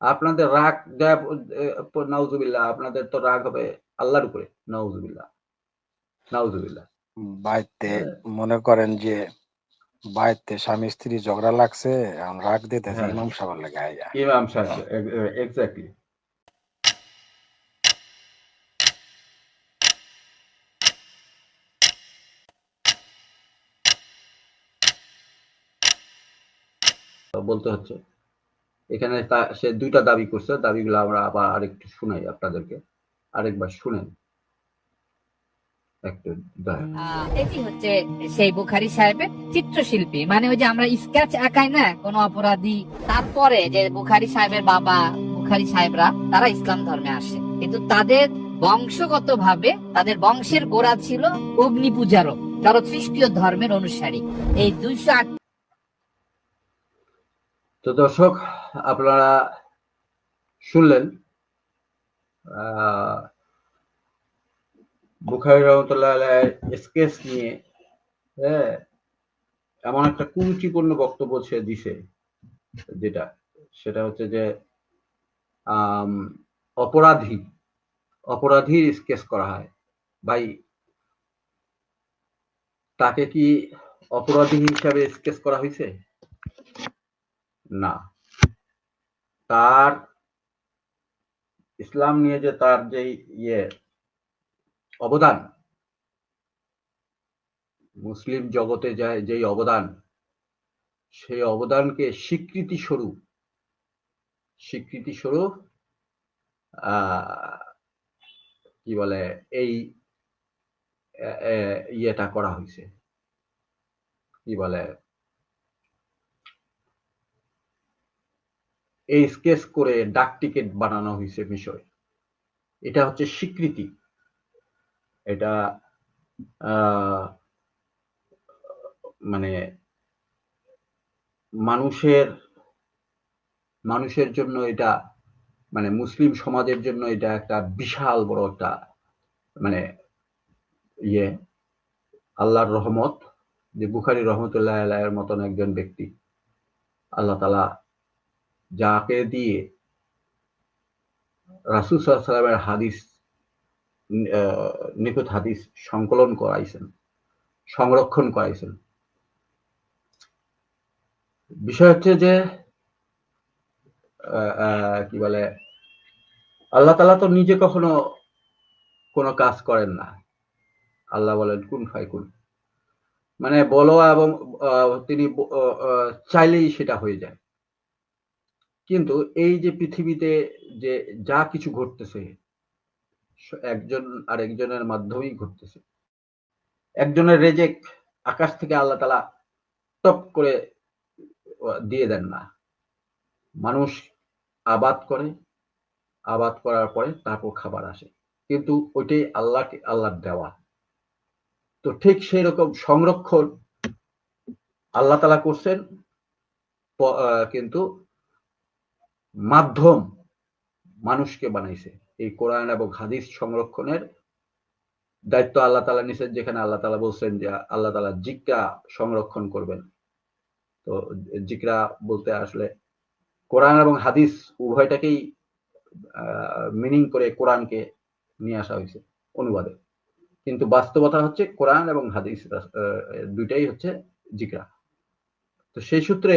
আপনাদের রাগ নাউজুবিল্লাহ, আপনাদের তো রাগ হবে আল্লাহর উপরে। নাউজুবিল্লাহ, নাউজুবিল্লাহ। বাইতে মনে করেন যে বাইতে স্বামী স্ত্রী ঝগড়া লাগছে, এখন রাগ দিতেছে হ্যাঁ, ইমাম সাহেবের লেগে আইয়া। ইমাম সাহেব, এক্স্যাক্টলি। বলতে হচ্ছে এখানে সে দুইটা দাবি করছে, দাবিগুলো আমরা আবার আরেকটু শুনাই আপনাদেরকে, আরেকবার শুনেন একটু দয়া। এটি হচ্ছে সেই বুখারী সাহেবের চিত্রশিল্পী, মানে ওই যে আমরা স্কেচ আঁকাই না কোন অপরাধী, তারপরে যে বুখারী সাহেবের বাবা বুখারী সাহেবরা তারা ইসলাম ধর্মে আসে, কিন্তু তাদের বংশগত ভাবে তাদের বংশের গোড়া ছিল অগ্নি পূজারও, জরথ্রিষ্টীয় ধর্মের অনুসারী। এই 208। তো দর্শক, আপনারা শুনলেন বুখারী রহমতুল্লাহ আলাইহির স্কেচ নিয়ে, হ্যাঁ, এমন একটা কুরুচিপূর্ণ বক্তব্য সে দিছে, যেটা সেটা হচ্ছে যে অপরাধীর স্কেচ করা হয়। ভাই, তাকে কি অপরাধী হিসাবে স্কেচ করা হয়েছে? না। তার ইসলাম নিয়ে যে তার যে অবদান, মুসলিম জগতে যেই অবদান, সেই অবদানকে স্বীকৃতি স্বরূপ কি বলে এই ইয়েটা করা হয়েছে, কি বলে এই স্কেচ করে ডাক টিকিট বানানো হয়েছে বিষয়। এটা হচ্ছে স্বীকৃতি। এটা মানে মানুষের জন্য এটা, মানে মুসলিম সমাজের জন্য এটা একটা বিশাল বড় একটা মানে আল্লাহর রহমত, যে বুখারী রহমতুল্লাহ আলাইহির মতন একজন ব্যক্তি, আল্লাহ তাআলা যাকে দিয়ে রাসূল সাল্লাল্লাহু আলাইহি ওয়াসাল্লামের হাদিস, নিখুঁত হাদিস সংকলন করাইছেন, সংরক্ষণ করাইছেন। বিষয় হচ্ছে যে কি বলে, আল্লাহ তাআলা তো নিজে কখনো কোনো কাজ করেন না। আল্লাহ বলেন কুন ফায়াকুন, মানে বলো, এবং তিনি চাইলেই সেটা হয়ে যায়। কিন্তু এই যে পৃথিবীতে যে যা কিছু ঘটতেছে, একজন আরেকজনের মাধ্যমেই ঘটতেছে। একজনের রেজেক আকাশ থেকে আল্লাহ তাআলা টপ করে দিয়ে দেন না। মানুষ আবাদ করে, আবাদ করার পরে তারপর খাবার আসে, কিন্তু ওইটাই আল্লাহর দেওয়া। তো ঠিক সেই রকম সংরক্ষণ আল্লাহ তাআলা করছেন, কিন্তু মাধ্যম মানুষকে বানাইছে। এই কোরআন এবং হাদিস সংরক্ষণের দায়িত্ব আল্লাহ তাআলা নিছেন, যেখানে আল্লাহ তাআলা বলছেন যে আল্লাহ তাআলা জিকরা সংরক্ষণ করবেন। তো জিকরা বলতে আসলে কোরআন এবং হাদিস উভয়টাকেই মিনিং করে কোরআনকে নিয়ে আসা হয়েছে অনুবাদে, কিন্তু বাস্তবতা হচ্ছে কোরআন এবং হাদিস দুইটাই হচ্ছে জিকরা। তো সেই সূত্রে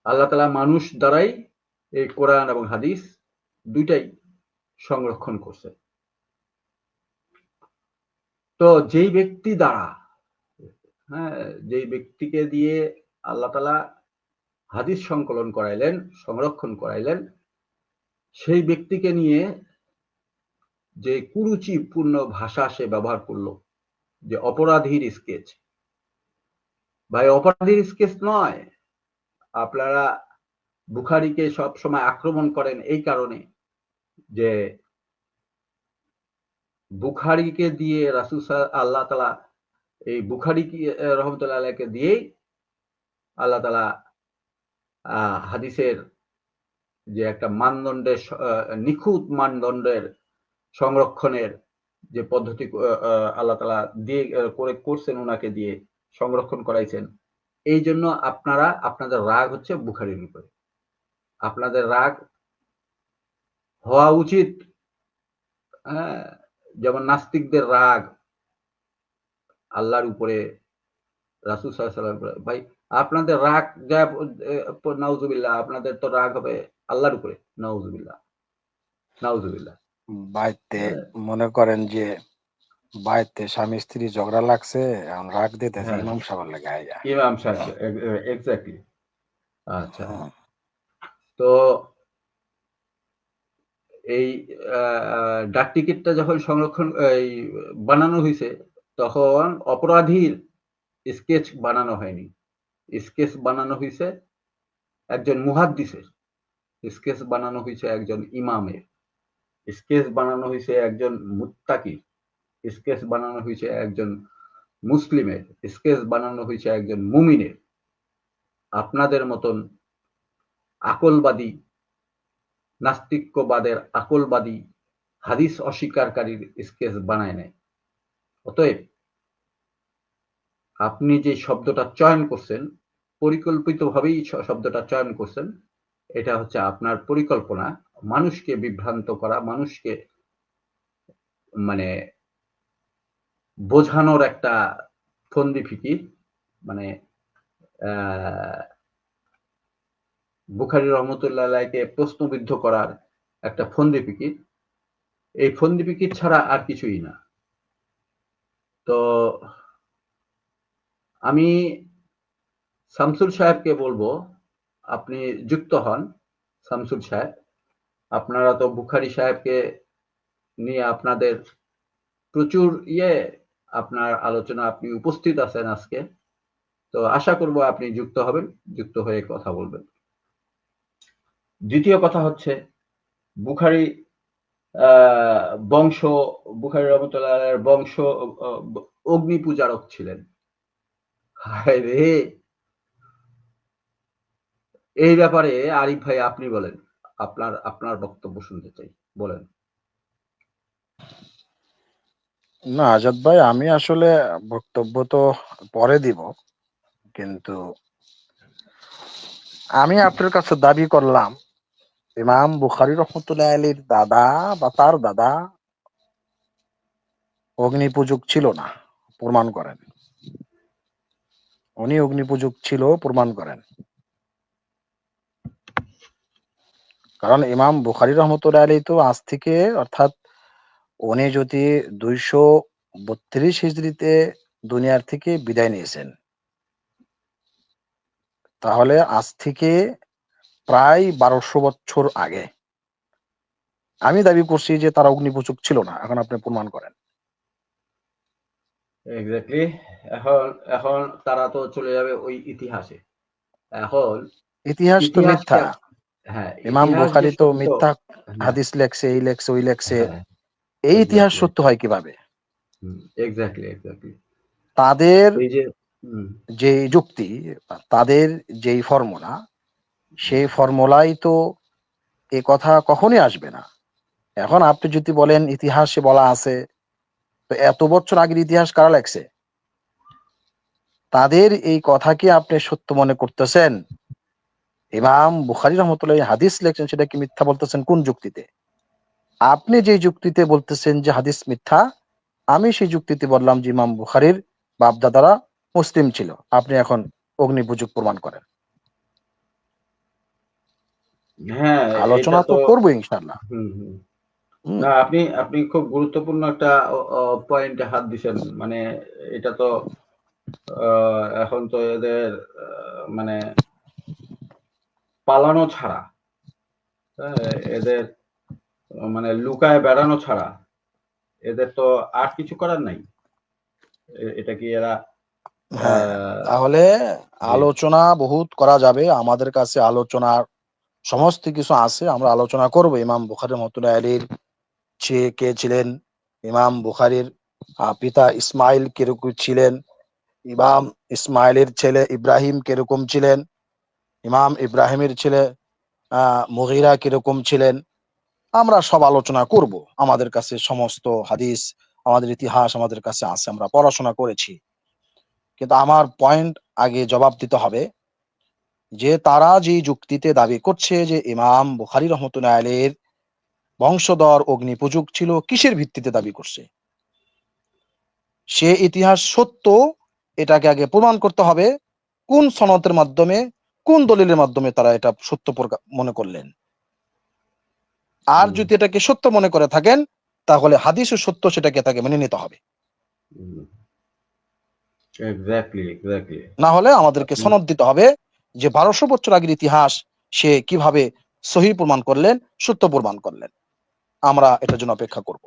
আল্লাহ তাআলা মানুষ দ্বারাই এই কোরআন এবং হাদিস দুইটাই সংরক্ষণ করছে। তো যেই ব্যক্তি দ্বারা, হ্যাঁ, যেই ব্যক্তিকে দিয়ে আল্লাহ তাআলা হাদিস সংকলন করাইলেন, সংরক্ষণ করাইলেন, সেই ব্যক্তিকে নিয়ে যে কুরুচিপূর্ণ ভাষা সে ব্যবহার করলো, যে অপরাধীর স্কেচ, ভাই অপরাধীর স্কেচ নয়। আপনারা বুখারীকে সব সময় আক্রমণ করেন এই কারণে যে বুখারীকে দিয়ে রাসূল আল্লাহ তাআলা এই বুখারী রহমতুল্লাহ আলাইহিকে দিয়েই আল্লাহ তাআলা হাদিসের যে একটা মানদণ্ডের, নিখুঁত মানদণ্ডের সংরক্ষণের যে পদ্ধতি আল্লাহ তাআলা দিয়ে করছেন, ওনাকে দিয়ে সংরক্ষণ করাইছেন। এই জন্য আপনাদের রাগ হচ্ছে বুখারীর উপরে। আপনাদের রাগ হওয়া উচিত। হ্যাঁ, যেমন নাস্তিকদের রাগ আল্লাহর উপরে, রাসূল সাল্লাল্লাহু আলাইহি ওয়াসাল্লামের উপরে। ভাই আপনাদের রাগ যায় নাউজুবিল্লাহ, আপনাদের তো রাগ হবে আল্লাহর উপরে। নাউজুবিল্লাহ, নাউজুবিল্লাহ। বাড়িতে হ্যাঁ, মনে করেন যে বাড়িতে স্বামী স্ত্রী ঝগড়া লাগছে, এখন রাগ দিতেছে হ্যাঁ, ইমাম সাহেবের লেগে আইয়া। ইমাম সাহেব এক্সাক্টলি। আচ্ছা, হুম, তো এই ডাক টিকিটটা যখন এই বানানো হয়েছে, তখন অপরাধীর স্কেচ বানানো হয়নি। স্কেচ বানানো হয়েছে একজন মুহাদ্দিসের, স্কেচ বানানো হয়েছে একজন ইমামের, স্কেচ বানানো হয়েছে একজন মুত্তাকির, স্কেচ বানানো হয়েছে একজন মুসলিমের, স্কেচ বানানো হয়েছে একজন মুমিনের। আপনাদের মতন আকলবাদী, নাস্তিক্যবাদের আকলবাদী, হাদিস অস্বীকারীর স্কেচ বানায় নাই। অতএব আপনি যে শব্দটা চয়ন করছেন, পরিকল্পিতভাবেই শব্দটা চয়ন করছেন, এটা হচ্ছে আপনার পরিকল্পনা, মানুষকে বিভ্রান্ত করা, মানুষকে মানে বোঝানোর একটা ফন্দি ফিকির, মানে বুখারী রহমতুল্লাহ আলাইকে প্রশ্নবিদ্ধ করার একটা ফন্দি ফিকির। এই ফন্দি ফিকির ছাড়া আর কিছুই না। তো আমি শামসুল সাহেবকে বলবো, আপনি যুক্ত হন। শামসুল সাহেব, আপনারা তো বুখারী সাহেবকে নিয়ে আপনাদের প্রচুর আপনার আলোচনা, আপনি উপস্থিত আছেন আজকে। তো আশা করব আপনি যুক্ত হবেন, যুক্ত হয়ে কথা বলবেন। দ্বিতীয় কথা হচ্ছে বুখারী বংশ, বুখারী রহমতুল্লাহ আলাইহির বংশ অগ্নি পূজারক ছিলেন। হায় রে! এই ব্যাপারে আরিফ ভাই আপনি বলেন। আপনার বক্তব্য শুনতে চাই। বলেন। না আজাদ ভাই, আমি আসলে বক্তব্য তো পরে দিব, কিন্তু আমি আপনার কাছে দাবি করলাম ইমাম বুখারী রহমতুল্লাহ আলীর দাদা বা তার দাদা অগ্নি পূজক ছিল না, প্রমাণ করেন। উনি অগ্নি পূজক ছিল, প্রমাণ করেন। কারণ ইমাম বুখারী রহমতুল্লাহ আলী তো আজ থেকে, অর্থাৎ উনি যদি 232 হিজরিতে দুনিয়ার থেকে বিদায় নিয়েছেন, তাহলে আজ থেকে প্রায় 1200 বছর আগে। আমি দাবি করছি যে তারা অগ্নিপূজক ছিল না। এখন আপনি প্রমাণ করেন। এক্স্যাক্টলি। এখন এখন তারা তো চলে যাবে ওই ইতিহাসে। এখন ইতিহাস তো ইতিহাসকে, মিথ্যা। হ্যাঁ, ইমাম ইতিহাস যে বুখারী তো সত্য। মিথ্যা হ্যাঁ, হাদিস লেখছে, এই লেখছে, ওই লেখছে। হ্যাঁ, এই ইতিহাস এক্স্যাক্টলি। সত্য হয় কিভাবে? Exactly, exactly. তাদের এই যে হুম, যে যুক্তি, তাদের যেই ফর্মুলা, সেই ফর্মুলাই তো এ কথা কখনই আসবে না। এখন আপনি যদি বলেন ইতিহাসে বলা আছে, তো এত বছর আগের ইতিহাস কারা লেখছে? তাদের এই কথা কি আপনি সত্য মনে করতেছেন? ইমাম বুখারী রহমতুল্লাহ হাদিস লেখছেন, সেটা কি মিথ্যা বলতেছেন কোন যুক্তিতে? আপনি যে যুক্তিতে বলতেছেন যে হাদিস মিথ্যা, আমি সেই যুক্তিতে বললাম যে ইমাম বুখারীর বাপদাদারা মুসলিম ছিল। আপনি এখন অগ্নিপূজক প্রমাণ করেন। হ্যাঁ, এটা আলোচনা তো তো করবো ইনশাল্লাহ। হুম, হুম। হুম। না, আপনি আপনি খুব গুরুত্বপূর্ণ একটা পয়েন্টে হাত দিছেন। মানে এটা তো এখন তো এদের মানে পালানো ছাড়া, হ্যাঁ, এদের মানে লুকায় বেড়ানো ছাড়া এদের তো আর কিছু করার নাই। এটা কি এরা হ্যাঁ, আহ, তাহলে জি, আলোচনা বহুত করা যাবে। আমাদের কাছে আলোচনার সমস্ত কিছু আছে, আমরা আলোচনা করব। ইমাম বুখারী রহমতুল্লাহ আলীর কে ছিলেন, ইমাম বুখারীর পিতা ইসমাইল কিরকম ছিলেন, ইমাম ইসমাইলের ছেলে ইব্রাহিম কিরকম ছিলেন, ইমাম ইব্রাহিমের ছেলে মুগীরা কিরকম ছিলেন, আমরা সব আলোচনা করব। আমাদের কাছে সমস্ত হাদিস, আমাদের ইতিহাস আমাদের কাছে আছে, আমরা পড়াশোনা করেছি। কিন্তু আমার পয়েন্ট আগে জবাব দিতে হবে যে তারা যে যুক্তিতে দাবি করছে যে ইমাম বুখারী রহমতুল্লাহ আলাইহির বংশধর অগ্নিপূজক ছিল, কিসের ভিত্তিতে দাবি করছে? সে ইতিহাস সত্য, এটাকে আগে প্রমাণ করতে হবে। কোন সনদের মাধ্যমে, কোন দলিলের মাধ্যমে তারা এটা সত্য মনে করলেন? আর যদি এটাকে সত্য মনে করে থাকেন, তাহলে হাদিস ও সত্য, সেটাকে তাকে মেনে নিতে হবে। এক্স্যাক্টলি না হলে আমাদেরকে সনদ দিতে হবে যে 1200 বছর আগের ইতিহাস সে কিভাবে সহি প্রমাণ করলেন, সত্য প্রমাণ করলেন। আমরা এটার জন্য অপেক্ষা করব।